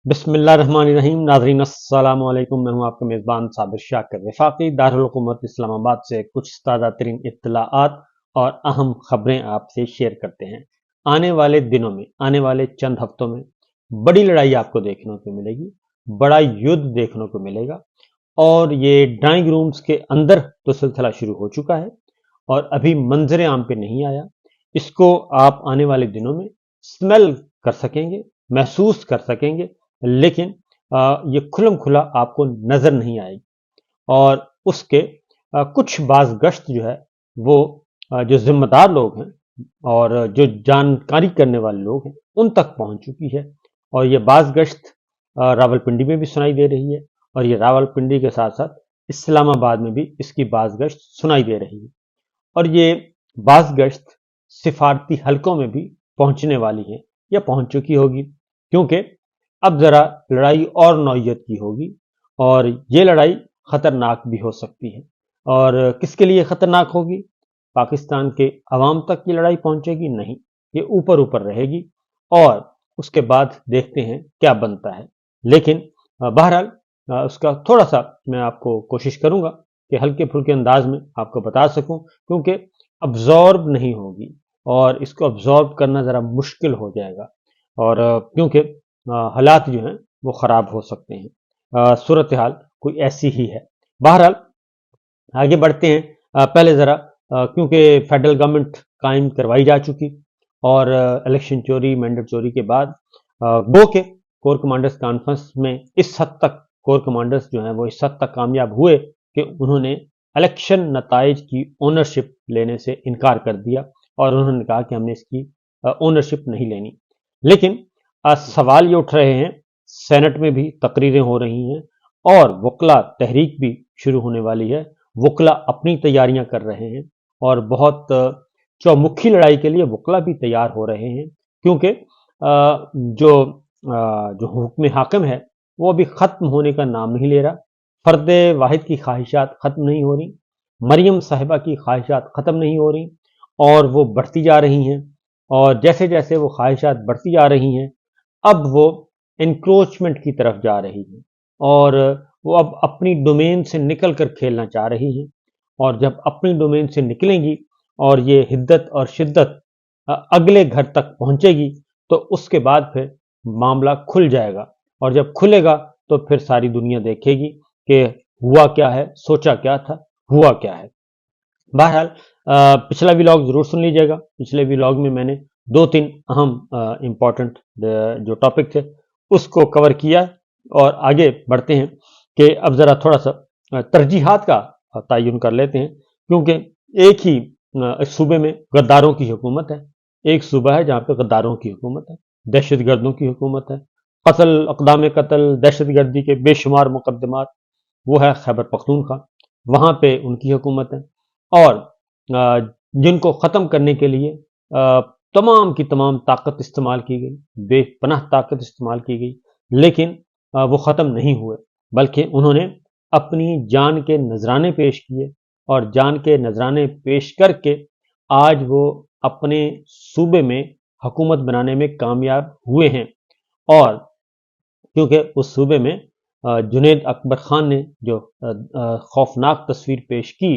बिस्मिल्लाहिर्रहमानिर्रहीम। नाज़रीन अस्सलाम वालेकुम। मैं हूं आपका मेज़बान साबिर शाकिर वफाकी। दारुल हुकूमत इस्लामाबाद से कुछ ताज़ा तरीन इत्तलाआत और अहम खबरें आपसे शेयर करते हैं। आने वाले दिनों में, आने वाले चंद हफ्तों में बड़ी लड़ाई आपको देखने को मिलेगी, बड़ा युद्ध देखने को मिलेगा। और ये ड्राइंग रूम्स के अंदर तो सिलसिला शुरू हो चुका है और अभी मंजर आम पे नहीं आया। इसको आप आने वाले दिनों में स्मेल कर सकेंगे, महसूस कर सकेंगे, लेकिन ये खुलम खुला आपको नजर नहीं आएगी। और उसके कुछ बाज़गश्त जो है वो जो जिम्मेदार लोग हैं और जो जानकारी करने वाले लोग हैं उन तक पहुंच चुकी है। और ये बाज़गश्त रावलपिंडी में भी सुनाई दे रही है और ये रावलपिंडी के साथ साथ इस्लामाबाद में भी इसकी बाज़गश्त सुनाई दे रही है। और ये बाज़गश्त सिफारती हलकों में भी पहुंचने वाली है या पहुंच चुकी होगी, क्योंकि अब जरा लड़ाई और नौयत की होगी और ये लड़ाई खतरनाक भी हो सकती है। और किसके लिए खतरनाक होगी? पाकिस्तान के अवाम तक ये लड़ाई पहुंचेगी नहीं, ये ऊपर ऊपर रहेगी और उसके बाद देखते हैं क्या बनता है। लेकिन बहरहाल उसका थोड़ा सा मैं आपको कोशिश करूंगा कि हल्के फुल्के अंदाज में आपको बता सकूं, क्योंकि अब्जॉर्ब नहीं होगी और इसको अब्जॉर्ब करना ज़रा मुश्किल हो जाएगा। और क्योंकि हालात जो हैं वो ख़राब हो सकते हैं, सूरत हाल कोई ऐसी ही है। बहरहाल आगे बढ़ते हैं। पहले ज़रा क्योंकि फेडरल गवर्नमेंट कायम करवाई जा चुकी और इलेक्शन चोरी, मैंडेट चोरी के बाद गो के कोर कमांडर्स कॉन्फ्रेंस में इस हद तक कोर कमांडर्स जो हैं वो इस हद तक कामयाब हुए कि उन्होंने इलेक्शन नताइज की ओनरशिप लेने से इनकार कर दिया और उन्होंने कहा कि हमने इसकी ओनरशिप नहीं लेनी। लेकिन सवाल ये उठ रहे हैं, सेनेट में भी तकरीरें हो रही हैं और वकला तहरीक भी शुरू होने वाली है। वकला अपनी तैयारियां कर रहे हैं और बहुत चौमुखी लड़ाई के लिए वकला भी तैयार हो रहे हैं, क्योंकि जो हुक्म हाकिम है वो अभी ख़त्म होने का नाम नहीं ले रहा। फ़र्द वाहिद की ख्वाहिशात ख़त्म नहीं हो रही, मरियम साहिबा की ख्वाहिशात ख़त्म नहीं हो रही और वो बढ़ती जा रही हैं। और जैसे जैसे वो ख्वाहिशात बढ़ती जा रही हैं, अब वो इंक्रोचमेंट की तरफ जा रही है और वो अब अपनी डोमेन से निकल कर खेलना चाह रही है। और जब अपनी डोमेन से निकलेंगी और ये हिद्दत और शिद्दत अगले घर तक पहुंचेगी तो उसके बाद फिर मामला खुल जाएगा। और जब खुलेगा तो फिर सारी दुनिया देखेगी कि हुआ क्या है, सोचा क्या था, हुआ क्या है। बहरहाल पिछला व्लॉग जरूर सुन लीजिएगा। पिछले व्लॉग में मैंने दो तीन अहम इम्पॉर्टेंट जो टॉपिक थे उसको कवर किया। और आगे बढ़ते हैं कि अब ज़रा थोड़ा सा तरजीहात का तयन कर लेते हैं, क्योंकि एक ही सूबे में गद्दारों की हुकूमत है। एक सूबा है जहाँ पे गद्दारों की हुकूमत है, दहशत गर्दों की हुकूमत है, कत्ल, अक़दाम कत्ल, दहशत गर्दी के बेशुमार मुकदमात, वो है खैबर पख्तूनख्वा, वहाँ पे उनकी हुकूमत है। और जिनको ख़त्म करने के लिए तमाम की तमाम ताकत इस्तेमाल की गई, बेपनाह ताकत इस्तेमाल की गई, लेकिन वो ख़त्म नहीं हुए, बल्कि उन्होंने अपनी जान के नजराने पेश किए और जान के नजराने पेश करके आज वो अपने सूबे में हुकूमत बनाने में कामयाब हुए हैं। और क्योंकि उस सूबे में जुनैद अकबर खान ने जो खौफनाक तस्वीर पेश की,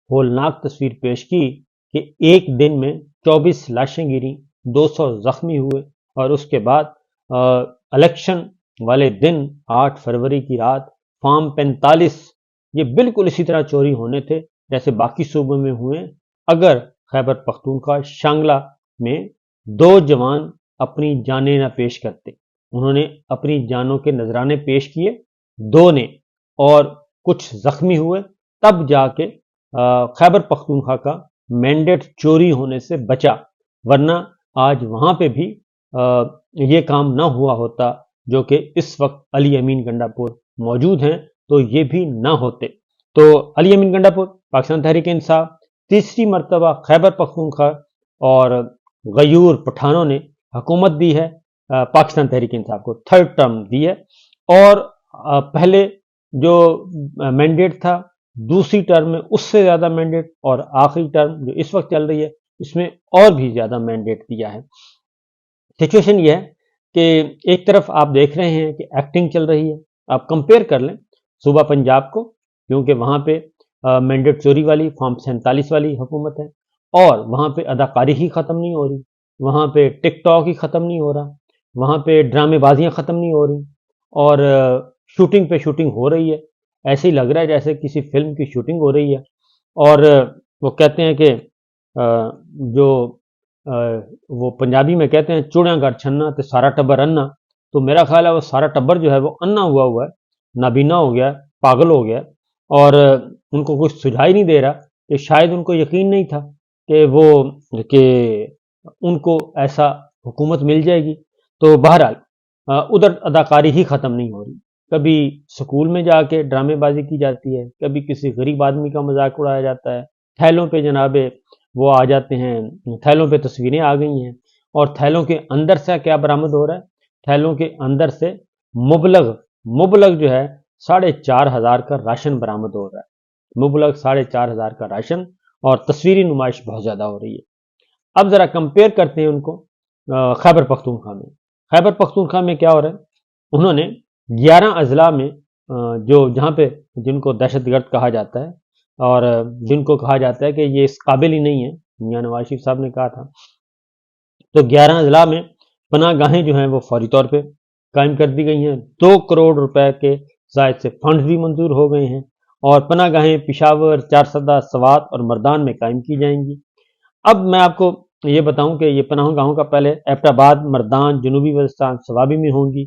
होलनाक तस्वीर पेश की कि एक दिन में 24 लाशें गिरी, 200 जख्मी हुए और उसके बाद इलेक्शन वाले दिन 8 फरवरी की रात फार्म 45 ये बिल्कुल इसी तरह चोरी होने थे जैसे बाकी सूबों में हुए। अगर खैबर पख्तूनख्वा शांगला में दो जवान अपनी जानें न पेश करते, उन्होंने अपनी जानों के नजराने पेश किए, दो ने, और कुछ जख्मी हुए, तब जाके खैबर पख्तूनख्वा का मैंडेट चोरी होने से बचा। वरना आज वहां पे भी ये काम ना हुआ होता जो कि इस वक्त अली अमीन गंडापुर मौजूद हैं, तो ये भी ना होते। तो अली अमीन गंडापुर, पाकिस्तान तहरीक इंसाफ, तीसरी मरतबा खैबर पख्तूनख्वा और गयूर पठानों ने हुकूमत दी है, पाकिस्तान तहरीक इंसाफ को थर्ड टर्म दी है। और पहले जो मैंडेट था, दूसरी टर्म में उससे ज्यादा मैंडेट, और आखिरी टर्म जो इस वक्त चल रही है इसमें और भी ज्यादा मैंडेट दिया है। सिचुएशन यह है کہ ایک طرف آپ دیکھ رہے ہیں کہ ایکٹنگ چل رہی ہے، آپ کمپیئر کر لیں صوبہ پنجاب کو، کیونکہ وہاں پہ مینڈیٹ چوری والی فارم 47 والی حکومت ہے، اور وہاں پہ اداکاری ہی ختم نہیں ہو رہی، وہاں پہ ٹک ٹاک ہی ختم نہیں ہو رہا، وہاں پہ ڈرامے بازیاں ختم نہیں ہو رہی، اور شوٹنگ پہ شوٹنگ ہو رہی ہے، ایسے ہی لگ رہا ہے جیسے کسی فلم کی شوٹنگ ہو رہی ہے۔ اور وہ کہتے ہیں کہ جو وہ پنجابی میں کہتے ہیں چوڑیاں گھر چھنا تے سارا ٹبر انا، تو میرا خیال ہے وہ سارا ٹبر جو ہے وہ انا ہوا ہے، نابینا ہو گیا، پاگل ہو گیا، اور ان کو کچھ سجھائی نہیں دے رہا، کہ شاید ان کو یقین نہیں تھا کہ ان کو ایسا حکومت مل جائے گی۔ تو بہرحال ادھر اداکاری ہی ختم نہیں ہو رہی، کبھی سکول میں جا کے ڈرامے بازی کی جاتی ہے، کبھی کسی غریب آدمی کا مذاق اڑایا جاتا ہے، تھیلوں پہ جناب وہ آ جاتے ہیں، تھیلوں پہ تصویریں آ گئی ہیں، اور تھیلوں کے اندر سے کیا برآمد ہو رہا ہے؟ تھیلوں کے اندر سے مبلغ جو ہے 4,500 کا راشن برآمد ہو رہا ہے، مبلغ 4,500 کا راشن، اور تصویری نمائش بہت زیادہ ہو رہی ہے۔ اب ذرا کمپیئر کرتے ہیں ان کو خیبر پختونخوا میں۔ خیبر پختونخوا میں کیا ہو رہا ہے؟ انہوں نے 11 اضلاع میں جہاں پہ جن کو دہشت گرد کہا جاتا ہے، اور جن کو کہا جاتا ہے کہ یہ اس قابل ہی نہیں ہے، میاں نواز شریف صاحب نے کہا تھا، تو 11 اضلاع میں پناہ گاہیں جو ہیں وہ فوری طور پہ قائم کر دی گئی ہیں، 2 کروڑ روپے کے زائد سے فنڈز بھی منظور ہو گئے ہیں، اور پناہ گاہیں پشاور، چارسدہ، سوات اور مردان میں قائم کی جائیں گی۔ اب میں آپ کو یہ بتاؤں کہ یہ پناہ گاہوں کا پہلے ایبٹ آباد، مردان، جنوبی وزستان، سوابی میں ہوں گی،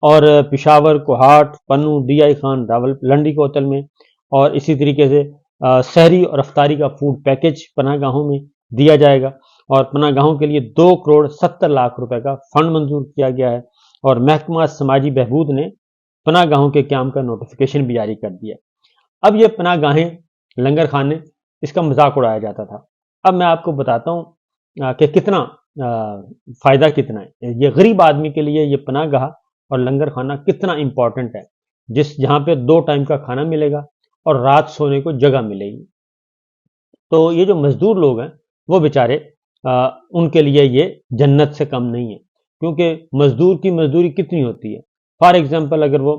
اور پشاور، کوہاٹ، پنو، ڈی آئی خان، راول لنڈی کوتل میں، اور اسی طریقے سے شہری اور افطاری کا فوڈ پیکج پناہ گاہوں میں دیا جائے گا، اور پناہ گاہوں کے لیے 2,70,00,000 روپے کا فنڈ منظور کیا گیا ہے، اور محکمہ سماجی بہبود نے پناہ گاہوں کے قیام کا نوٹیفیکیشن بھی جاری کر دیا۔ اب یہ پناہ گاہیں، لنگر خانے، اس کا مذاق اڑایا جاتا تھا۔ اب میں آپ کو بتاتا ہوں کہ کتنا فائدہ کتنا ہے، یہ غریب آدمی کے لیے یہ پناہ گاہ اور لنگر خانہ کتنا امپورٹنٹ ہے، جہاں پہ 2 ٹائم کا کھانا ملے گا اور رات سونے کو جگہ ملے گی۔ تو یہ جو مزدور لوگ ہیں وہ بیچارے ان کے لیے یہ جنت سے کم نہیں ہے، کیونکہ مزدور کی مزدوری کتنی ہوتی ہے؟ فار ایگزامپل اگر وہ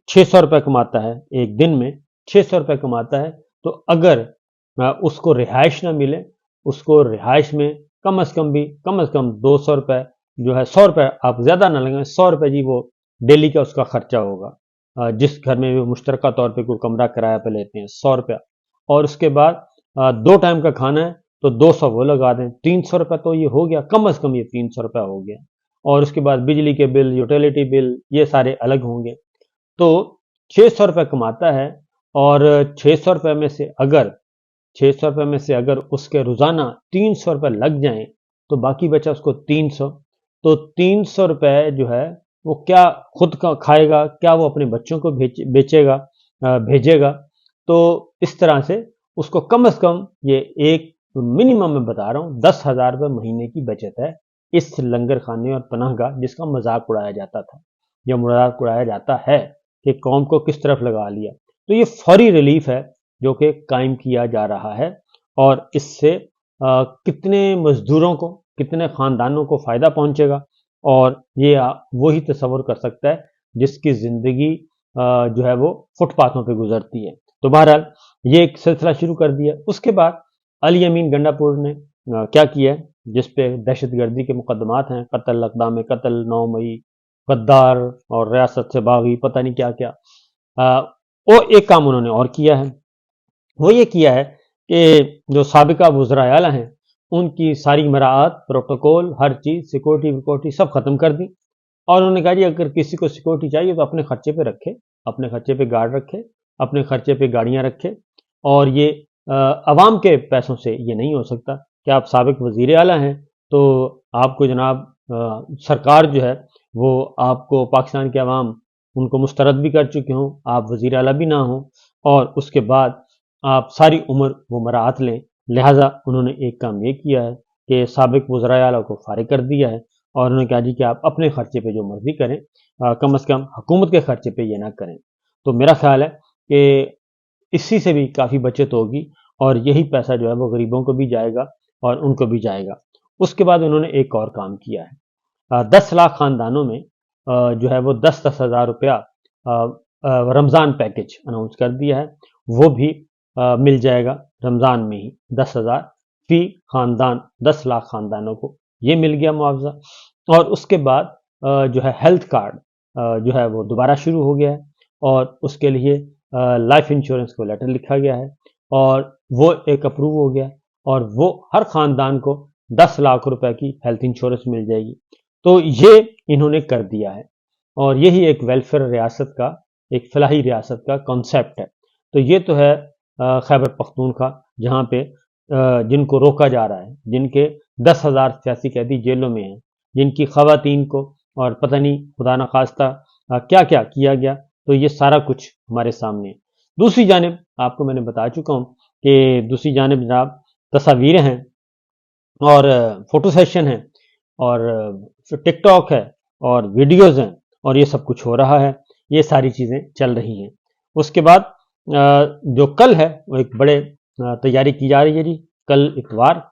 600 روپے کماتا ہے ایک دن میں، 600 روپے کماتا ہے، تو اگر اس کو رہائش نہ ملے، اس کو رہائش میں کم از کم 200 روپے جو ہے، 100 روپے آپ زیادہ نہ لگیں، 100 روپے جی وہ ڈیلی کا اس کا خرچہ ہوگا، جس گھر میں وہ مشترکہ طور پہ کوئی کمرہ کرایہ پہ لیتے ہیں 100 روپیہ، اور اس کے بعد 2 ٹائم کا کھانا ہے تو 200 وہ لگا دیں، 300 روپے تو یہ ہو گیا، کم از کم یہ 300 روپے ہو گیا، اور اس کے بعد بجلی کے بل، یوٹیلیٹی بل، یہ سارے الگ ہوں گے۔ تو 600 روپے کماتا ہے، اور 600 روپے میں سے اگر اس کے روزانہ 300 روپے لگ جائیں تو باقی بچا اس کو 300، تو 300 روپے جو ہے وہ کیا خود کا کھائے گا، کیا وہ اپنے بچوں کو بھیجے گا؟ تو اس طرح سے اس کو کم از کم یہ ایک منیمم میں بتا رہا ہوں 10,000 روپے مہینے کی بچت ہے اس لنگر خانے اور پناہ گاہ جس کا مذاق اڑایا جاتا تھا، یا مذاق اڑایا جاتا ہے کہ قوم کو کس طرف لگا لیا۔ تو یہ فوری ریلیف ہے جو کہ قائم کیا جا رہا ہے، اور اس سے کتنے مزدوروں کو، کتنے خاندانوں کو فائدہ پہنچے گا، اور یہ وہی تصور کر سکتا ہے جس کی زندگی جو ہے وہ فٹ پاتھوں پہ گزرتی ہے۔ تو بہرحال یہ ایک سلسلہ شروع کر دیا۔ اس کے بعد علی امین گنڈا پور نے کیا کیا، جس پہ دہشت گردی کے مقدمات ہیں، قتل، اقدام قتل، 9 مئی، غدار، اور ریاست سے باغی، پتہ نہیں کیا کیا۔ وہ ایک کام انہوں نے اور کیا ہے، وہ یہ کیا ہے کہ جو سابقہ وزراء اعلیٰ ہیں ان کی ساری مراعات، پروٹوکول، ہر چیز، سیکورٹی سب ختم کر دی، اور انہوں نے کہا جی اگر کسی کو سیکورٹی چاہیے تو اپنے خرچے پہ رکھے، اپنے خرچے پہ گارڈ رکھے، اپنے خرچے پہ گاڑیاں رکھے، اور یہ عوام کے پیسوں سے یہ نہیں ہو سکتا کہ آپ سابق وزیر اعلیٰ ہیں تو آپ کو جناب سرکار جو ہے وہ آپ کو، پاکستان کے عوام ان کو مسترد بھی کر چکے ہوں، آپ وزیر اعلیٰ بھی نہ ہوں، اور اس کے بعد آپ ساری عمر وہ مراعات لیں۔ لہٰذا انہوں نے ایک کام یہ کیا ہے کہ سابق وزراء اعلیٰ کو فارغ کر دیا ہے، اور انہوں نے کہا جی کہ آپ اپنے خرچے پہ جو مرضی کریں، کم از کم حکومت کے خرچے پہ یہ نہ کریں۔ تو میرا خیال ہے کہ اسی سے بھی کافی بچت ہوگی، اور یہی پیسہ جو ہے وہ غریبوں کو بھی جائے گا اور ان کو بھی جائے گا۔ اس کے بعد انہوں نے ایک اور کام کیا ہے، 10 लाख ख़ानदानों में जो है वो 10-10 हज़ार रुपया रमज़ान पैकेज अनाउंस कर दिया है। वो भी मिल जाएगा रमज़ान में ही 10,000 फी ख़ानदान, 10 लाख ख़ानदानों को ये मिल गया मुआवजा। और उसके बाद जो है हेल्थ कार्ड जो है वो दोबारा शुरू हो गया है और उसके लिए लाइफ इंश्योरेंस को लेटर लिखा गया है और वो एक अप्रूव हो गया और वो हर ख़ानदान को 10 लाख रुपए की हेल्थ इंश्योरेंस मिल जाएगी। तो ये इन्होंने कर दिया है और यही एक वेलफेयर रियासत का, एक फलाही रियासत का कॉन्सेप्ट है। तो ये तो है खैबर पख्तूनख्वा, जहाँ पे जिनको रोका जा रहा है, जिनके 10,000 सियासी कैदी जेलों में हैं, जिनकी ख़वातीन को और पता नहीं खुदा न खास्ता क्या क्या किया गया, तो ये सारा कुछ हमारे सामने है। दूसरी जानिब आपको मैंने बता चुका हूँ कि दूसरी जानिब जनाब तस्वीरें हैं और फोटो सेशन है और टिकटॉक है और वीडियोज़ हैं और ये सब कुछ हो रहा है, ये सारी चीज़ें चल रही हैं। उसके बाद जो कल है वो एक बड़े तैयारी की जा रही है जी, कल इतवार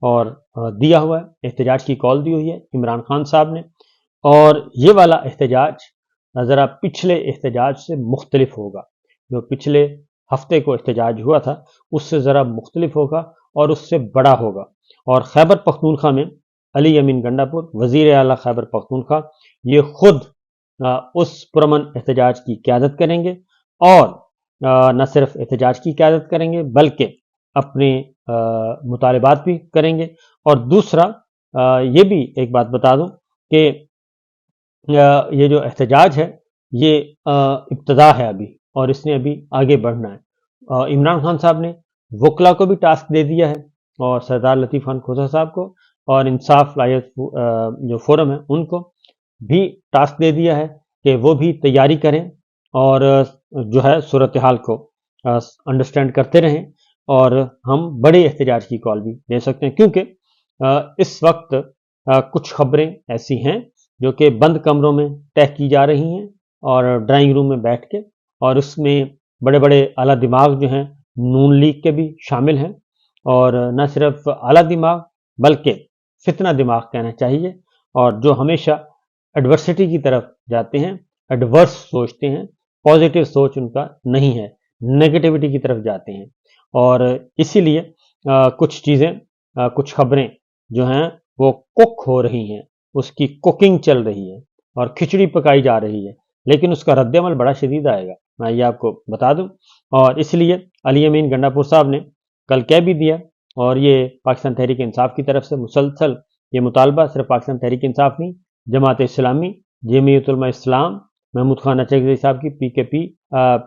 और दिया हुआ है, एहतजाज की कॉल दी हुई है इमरान खान साहब ने और ये वाला एहतजाज ज़रा पिछले एहतजाज से मुख्तलिफ होगा। जो पिछले हफ्ते को एहतजाज हुआ था उससे ज़रा मुख्तलिफ होगा और उससे बड़ा होगा और खैबर पख्तूनख्वा में अली अमीन गंडापुर वज़ीर आला खैबर पख्तूनख्वा ये खुद उस पुरअमन एहतजाज की क़यादत करेंगे और न सिर्फ एहतजाज की क़यादत करेंगे बल्कि अपने मुतालबात भी करेंगे। और दूसरा ये भी एक बात बता दूं कि ये जो एहतजाज है ये इब्तदा है अभी और इसने अभी आगे बढ़ना है। इमरान खान साहब ने वकला को भी टास्क दे दिया है और सरदार लतीफ़ खान खोसा साहब को और इंसाफ लायत जो फोरम है उनको भी टास्क दे दिया है कि वो भी तैयारी करें और जो है सूरत हाल को अंडरस्टैंड करते रहें और हम बड़े एहतजाज की कॉल भी दे सकते हैं, क्योंकि इस वक्त कुछ खबरें ऐसी हैं जो कि बंद कमरों में तय की जा रही हैं और ड्राइंग रूम में बैठ के, और उसमें बड़े बड़े आला दिमाग जो हैं नून लीग के भी शामिल हैं और न सिर्फ आला दिमाग बल्कि फितना दिमाग कहना चाहिए, और जो हमेशा एडवर्सिटी की तरफ जाते हैं, एडवर्स सोचते हैं, पॉजिटिव सोच उनका नहीं है, नेगेटिविटी की तरफ जाते हैं। और इसीलिए कुछ चीज़ें, कुछ खबरें जो हैं वो कुक हो रही हैं, उसकी कुकिंग चल रही है और खिचड़ी पकाई जा रही है, लेकिन उसका रद्द-ए-अमल बड़ा शदीद आएगा, मैं ये आपको बता दूं। और इसलिए अली अमीन गंडापुर साहब ने कल कह भी दिया और ये पाकिस्तान तहरीक इंसाफ की तरफ से मुसलसल ये मुतालबा सिर्फ पाकिस्तान तहरीक इंसाफ नहीं, जमात इस्लामी, जमीयत उलमा इस्लाम, महमूद खान अचकज़ई साहब की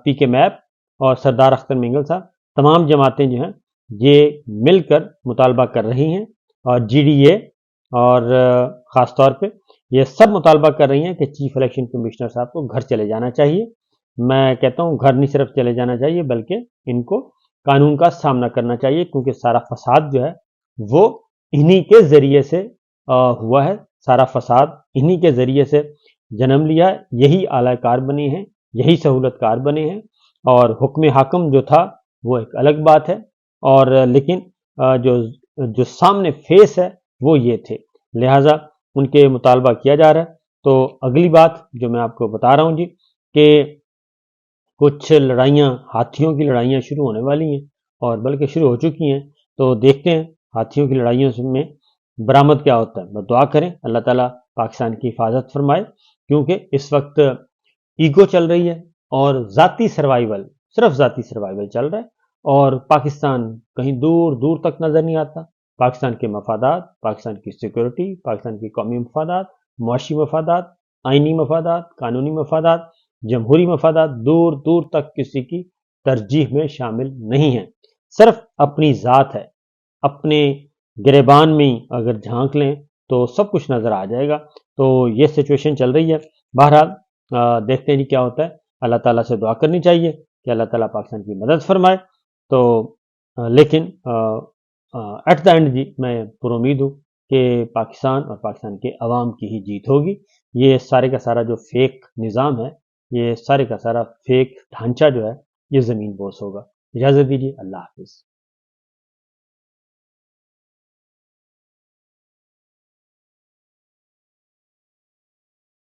पीके मैप और सरदार अख्तर मिंगल साहब, तमाम जमातें जो हैं ये मिलकर मुतालबा कर रही हैं और GDA और ख़ास तौर पे ये सब मुतालबा कर रही हैं कि चीफ इलेक्शन कमिश्नर साहब को घर चले जाना चाहिए। मैं कहता हूँ घर नहीं सिर्फ चले जाना चाहिए बल्कि इनको कानून का सामना करना चाहिए, क्योंकि सारा फसाद जो है वो इन्हीं के ज़रिए से हुआ है, सारा फसाद इन्हीं के ज़रिए से जन्म लिया है, यही आलाकार बने हैं, यही सहूलतकार बने हैं और हुक्म हाकम जो था वो एक अलग बात है, और लेकिन जो सामने फेस है वो ये थे, लिहाजा उनके मुतालबा किया जा रहा है। तो अगली बात जो मैं आपको बता रहा हूँ जी कि कुछ लड़ाइयाँ, हाथियों की लड़ाइयाँ शुरू होने वाली हैं और बल्कि शुरू हो चुकी हैं, तो देखते हैं हाथियों की लड़ाइयों में बरामद क्या होता है। बस दुआ करें अल्लाह ताला पाकिस्तान की हिफाजत फरमाए, क्योंकि इस वक्त ईगो चल रही है और ज़ाती सर्वाइवल, सिर्फ ज़ाती सर्वाइवल चल रहा है और पाकिस्तान कहीं दूर दूर तक नज़र नहीं आता। पाकिस्तान के मफादात, पाकिस्तान की सिक्योरिटी, पाकिस्तान की कौमी मफादात, मुआशी मफादात, आइनी मफादात, कानूनी मफादात, जमहूरी मफादात दूर दूर तक किसी की तरजीह में शामिल नहीं है, सिर्फ अपनी ज़ात है। अपने गिरेबान में अगर झांक लें तो सब कुछ नज़र आ जाएगा। तो ये सिचुएशन चल रही है। बहरहाल देखते हैं जी क्या होता है। अल्लाह ताला से दुआ करनी चाहिए कि अल्लाह ताला पाकिस्तान की मदद फरमाए। तो लेकिन एट द एंड जी मैं पुरुमीद हूँ कि पाकिस्तान और पाकिस्तान के अवाम की ही जीत होगी। ये सारे का सारा जो फेक निज़ाम है, ये सारे का सारा फेक ढांचा जो है, ये ज़मीन बोस होगा। इजाज़त दीजिए, अल्लाह हाफिज़।